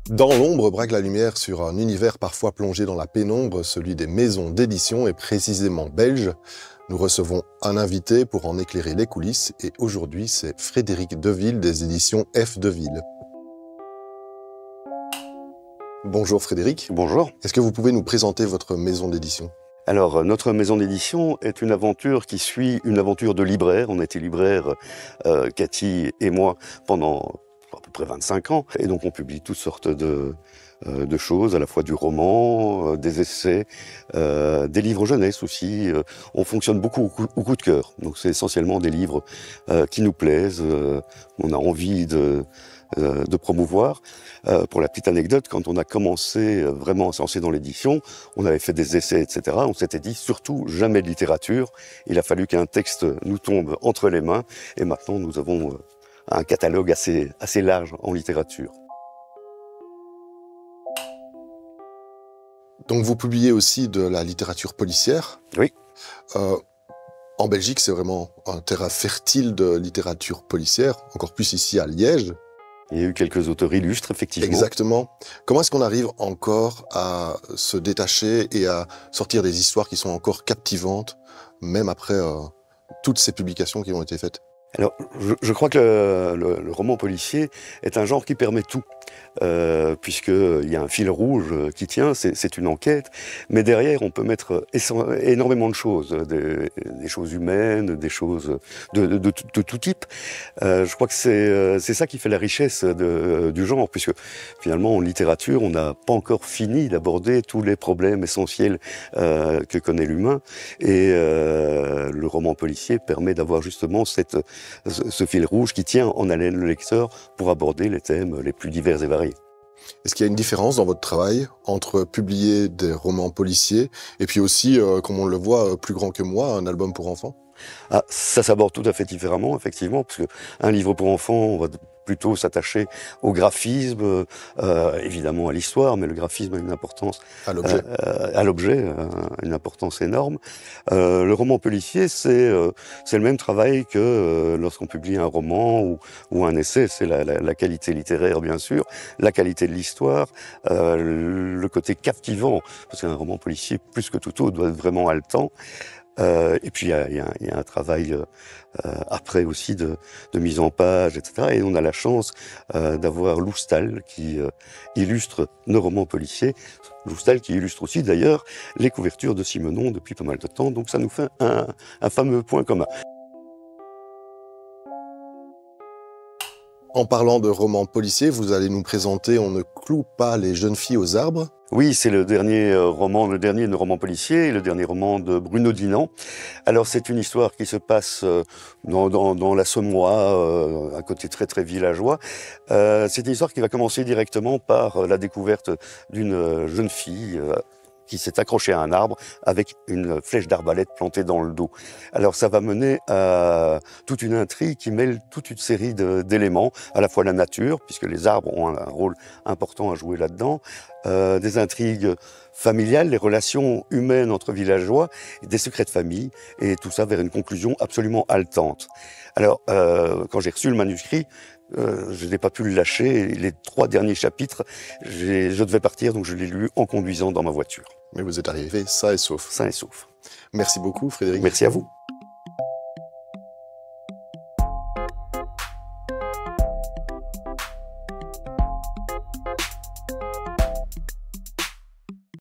Dans l'ombre braque la lumière sur un univers parfois plongé dans la pénombre, celui des maisons d'édition et précisément belge. Nous recevons un invité pour en éclairer les coulisses et aujourd'hui c'est Frédéric Deville des éditions F. Deville. Bonjour Frédéric. Bonjour. Est-ce que vous pouvez nous présenter votre maison d'édition ? Alors, notre maison d'édition est une aventure qui suit une aventure de libraire. On a été libraire, Cathy et moi, pendant à peu près 25 ans. Et donc, on publie toutes sortes de choses, à la fois du roman, des essais, des livres jeunesse aussi. On fonctionne beaucoup au coup de cœur. Donc, c'est essentiellement des livres qui nous plaisent, on a envie de promouvoir. Pour la petite anecdote, quand on a commencé vraiment à se lancer dans l'édition, on avait fait des essais, etc. On s'était dit surtout jamais de littérature. Il a fallu qu'un texte nous tombe entre les mains et maintenant nous avons un catalogue assez large en littérature. Donc vous publiez aussi de la littérature policière. Oui. En Belgique, c'est vraiment un terrain fertile de littérature policière, encore plus ici à Liège. Il y a eu quelques auteurs illustres, effectivement. Exactement. Comment est-ce qu'on arrive encore à se détacher et à sortir des histoires qui sont encore captivantes, même après toutes ces publications qui ont été faites ? Alors, je crois que le roman policier est un genre qui permet tout, puisqu'il y a un fil rouge qui tient, c'est une enquête, mais derrière on peut mettre énormément de choses, des choses humaines, des choses de tout type. Je crois que c'est ça qui fait la richesse du genre, puisque finalement en littérature on n'a pas encore fini d'aborder tous les problèmes essentiels que connaît l'humain, et le roman policier permet d'avoir justement ce fil rouge qui tient en haleine le lecteur pour aborder les thèmes les plus divers et variés. Est-ce qu'il y a une différence dans votre travail entre publier des romans policiers et puis aussi, comme on le voit, plus grand que moi, un album pour enfants ? Ah, ça s'aborde tout à fait différemment, effectivement, parce que un livre pour enfants, on va plutôt s'attacher au graphisme, évidemment à l'histoire, mais le graphisme a une importance à l'objet, une importance énorme. Le roman policier, c'est le même travail que lorsqu'on publie un roman ou un essai. C'est la qualité littéraire, bien sûr, la qualité de l'histoire, le côté captivant, parce qu'un roman policier, plus que tout autre, doit être vraiment haletant. Et puis il y a un travail après aussi de mise en page, etc. Et on a la chance d'avoir Loustal qui illustre nos romans policiers. Loustal qui illustre aussi d'ailleurs les couvertures de Simenon depuis pas mal de temps. Donc ça nous fait un fameux point commun. En parlant de romans policiers, vous allez nous présenter « On ne cloue pas les jeunes filles aux arbres ». Oui, c'est le dernier roman policier, le dernier roman de Bruno Dinan. Alors c'est une histoire qui se passe dans l'Assommois, un côté très très villageois. C'est une histoire qui va commencer directement par la découverte d'une jeune fille qui s'est accrochée à un arbre avec une flèche d'arbalète plantée dans le dos. Alors ça va mener à toute une intrigue qui mêle toute une série d'éléments, à la fois la nature, puisque les arbres ont un rôle important à jouer là-dedans, des intrigues familiales, les relations humaines entre villageois, des secrets de famille, et tout ça vers une conclusion absolument haletante. Alors, quand j'ai reçu le manuscrit, je n'ai pas pu le lâcher. Les 3 derniers chapitres, je devais partir, donc je l'ai lu en conduisant dans ma voiture. Mais vous êtes arrivé sain et sauf. Sain et sauf. Merci beaucoup, Frédéric. Merci à vous.